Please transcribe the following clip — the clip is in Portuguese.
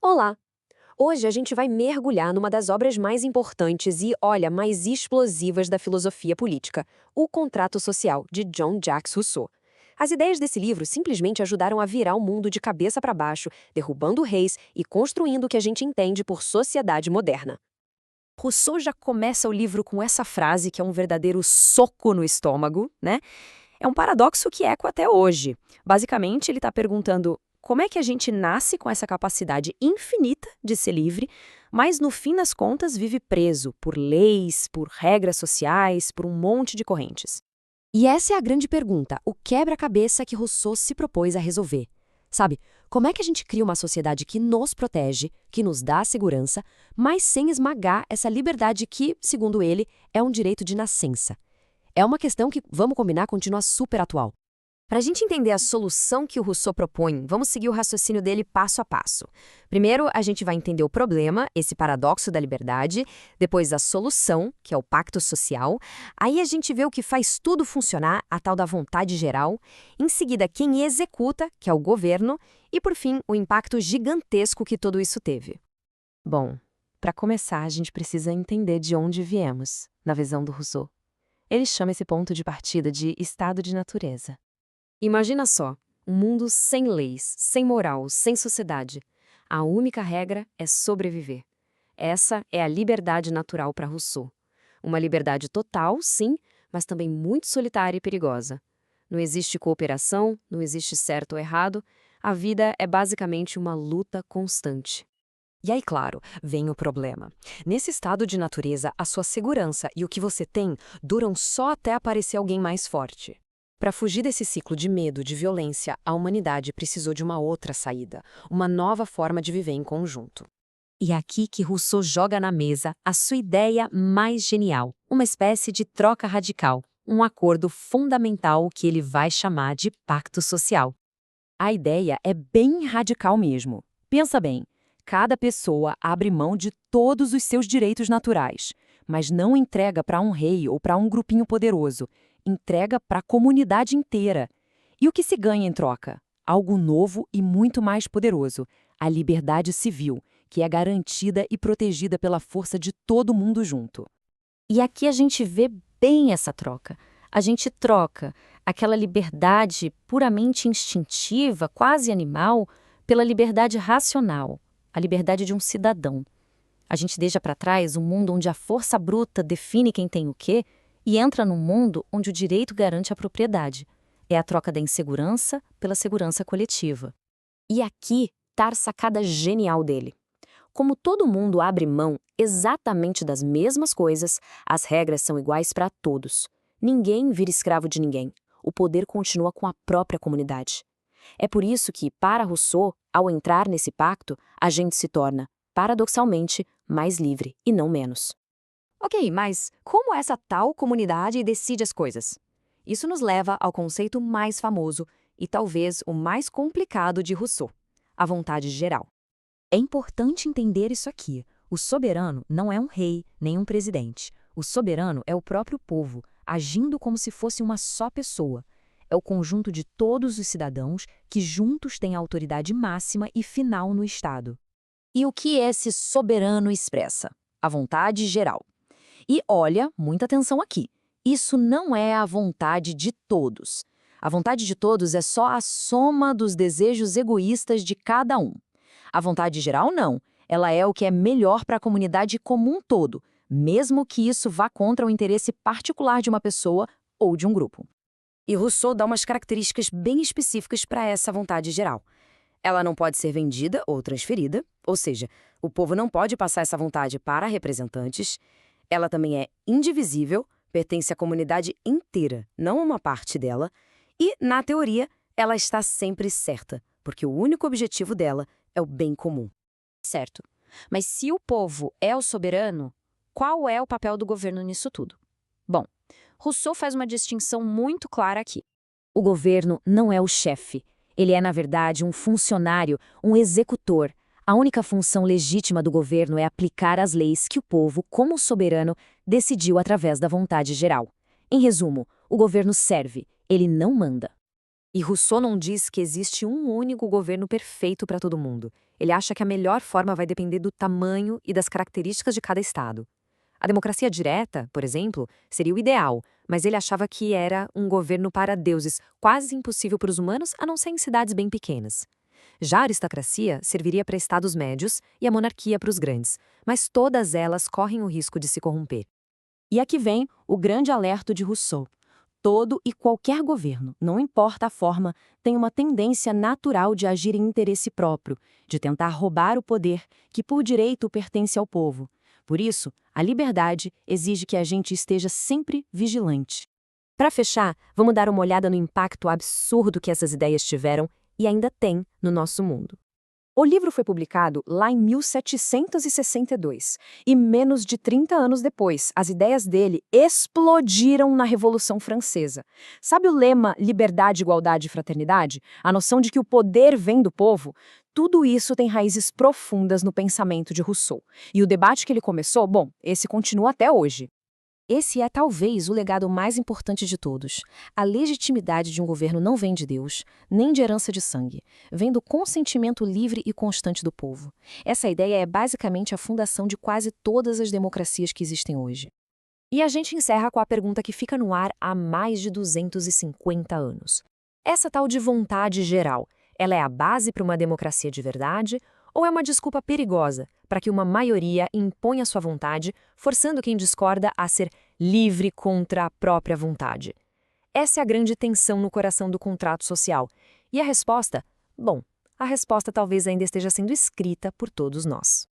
Olá! Hoje a gente vai mergulhar numa das obras mais importantes e, olha, mais explosivas da filosofia política, O Contrato Social, de Jean-Jacques Rousseau. As ideias desse livro simplesmente ajudaram a virar o mundo de cabeça para baixo, derrubando reis e construindo o que a gente entende por sociedade moderna. Rousseau já começa o livro com essa frase que é um verdadeiro soco no estômago, né? É um paradoxo que ecoa até hoje. Basicamente, ele está perguntando como é que a gente nasce com essa capacidade infinita de ser livre, mas no fim das contas vive preso por leis, por regras sociais, por um monte de correntes. E essa é a grande pergunta, o quebra-cabeça que Rousseau se propôs a resolver. Sabe, como é que a gente cria uma sociedade que nos protege, que nos dá segurança, mas sem esmagar essa liberdade que, segundo ele, é um direito de nascença? É uma questão que, vamos combinar, continua super atual. Para a gente entender a solução que o Rousseau propõe, vamos seguir o raciocínio dele passo a passo. Primeiro, a gente vai entender o problema, esse paradoxo da liberdade, depois a solução, que é o pacto social, aí a gente vê o que faz tudo funcionar, a tal da vontade geral, em seguida quem executa, que é o governo, e por fim o impacto gigantesco que tudo isso teve. Bom, para começar, a gente precisa entender de onde viemos, na visão do Rousseau. Ele chama esse ponto de partida de estado de natureza. Imagina só, um mundo sem leis, sem moral, sem sociedade. A única regra é sobreviver. Essa é a liberdade natural para Rousseau. Uma liberdade total, sim, mas também muito solitária e perigosa. Não existe cooperação, não existe certo ou errado. A vida é basicamente uma luta constante. E aí, claro, vem o problema. Nesse estado de natureza, a sua segurança e o que você tem duram só até aparecer alguém mais forte. Para fugir desse ciclo de medo, de violência, a humanidade precisou de uma outra saída, uma nova forma de viver em conjunto. E é aqui que Rousseau joga na mesa a sua ideia mais genial, uma espécie de troca radical, um acordo fundamental que ele vai chamar de pacto social. A ideia é bem radical mesmo. Pensa bem, cada pessoa abre mão de todos os seus direitos naturais, mas não entrega para um rei ou para um grupinho poderoso, entrega para a comunidade inteira. E o que se ganha em troca? Algo novo e muito mais poderoso, a liberdade civil, que é garantida e protegida pela força de todo mundo junto. E aqui a gente vê bem essa troca. A gente troca aquela liberdade puramente instintiva, quase animal, pela liberdade racional, a liberdade de um cidadão. A gente deixa para trás um mundo onde a força bruta define quem tem o quê e entra num mundo onde o direito garante a propriedade. É a troca da insegurança pela segurança coletiva. E aqui está a sacada genial dele. Como todo mundo abre mão exatamente das mesmas coisas, as regras são iguais para todos. Ninguém vira escravo de ninguém. O poder continua com a própria comunidade. É por isso que, para Rousseau, ao entrar nesse pacto, a gente se torna, paradoxalmente, mais livre e não menos. Ok, mas como essa tal comunidade decide as coisas? Isso nos leva ao conceito mais famoso e talvez o mais complicado de Rousseau, a vontade geral. É importante entender isso aqui. O soberano não é um rei, nem um presidente. O soberano é o próprio povo, agindo como se fosse uma só pessoa. É o conjunto de todos os cidadãos que juntos têm a autoridade máxima e final no Estado. E o que esse soberano expressa? A vontade geral. E olha, muita atenção aqui. Isso não é a vontade de todos. A vontade de todos é só a soma dos desejos egoístas de cada um. A vontade geral, não. Ela é o que é melhor para a comunidade como um todo, mesmo que isso vá contra o interesse particular de uma pessoa ou de um grupo. E Rousseau dá umas características bem específicas para essa vontade geral. Ela não pode ser vendida ou transferida, ou seja, o povo não pode passar essa vontade para representantes. Ela também é indivisível, pertence à comunidade inteira, não uma parte dela. E, na teoria, ela está sempre certa, porque o único objetivo dela é o bem comum. Certo. Mas se o povo é o soberano, qual é o papel do governo nisso tudo? Bom, Rousseau faz uma distinção muito clara aqui. O governo não é o chefe. Ele é, na verdade, um funcionário, um executor. A única função legítima do governo é aplicar as leis que o povo, como soberano, decidiu através da vontade geral. Em resumo, o governo serve, ele não manda. E Rousseau não diz que existe um único governo perfeito para todo mundo. Ele acha que a melhor forma vai depender do tamanho e das características de cada estado. A democracia direta, por exemplo, seria o ideal, mas ele achava que era um governo para deuses, quase impossível para os humanos, a não ser em cidades bem pequenas. Já a aristocracia serviria para estados médios e a monarquia para os grandes, mas todas elas correm o risco de se corromper. E aqui vem o grande alerta de Rousseau. Todo e qualquer governo, não importa a forma, tem uma tendência natural de agir em interesse próprio, de tentar roubar o poder que por direito pertence ao povo. Por isso, a liberdade exige que a gente esteja sempre vigilante. Para fechar, vamos dar uma olhada no impacto absurdo que essas ideias tiveram e ainda têm no nosso mundo. O livro foi publicado lá em 1762, e menos de 30 anos depois, as ideias dele explodiram na Revolução Francesa. Sabe o lema liberdade, igualdade e fraternidade? A noção de que o poder vem do povo? Tudo isso tem raízes profundas no pensamento de Rousseau. E o debate que ele começou, bom, esse continua até hoje. Esse é talvez o legado mais importante de todos. A legitimidade de um governo não vem de Deus, nem de herança de sangue. Vem do consentimento livre e constante do povo. Essa ideia é basicamente a fundação de quase todas as democracias que existem hoje. E a gente encerra com a pergunta que fica no ar há mais de 250 anos. Essa tal de vontade geral, ela é a base para uma democracia de verdade ou é uma desculpa perigosa para que uma maioria imponha sua vontade, forçando quem discorda a ser livre contra a própria vontade? Essa é a grande tensão no coração do contrato social. E a resposta? Bom, a resposta talvez ainda esteja sendo escrita por todos nós.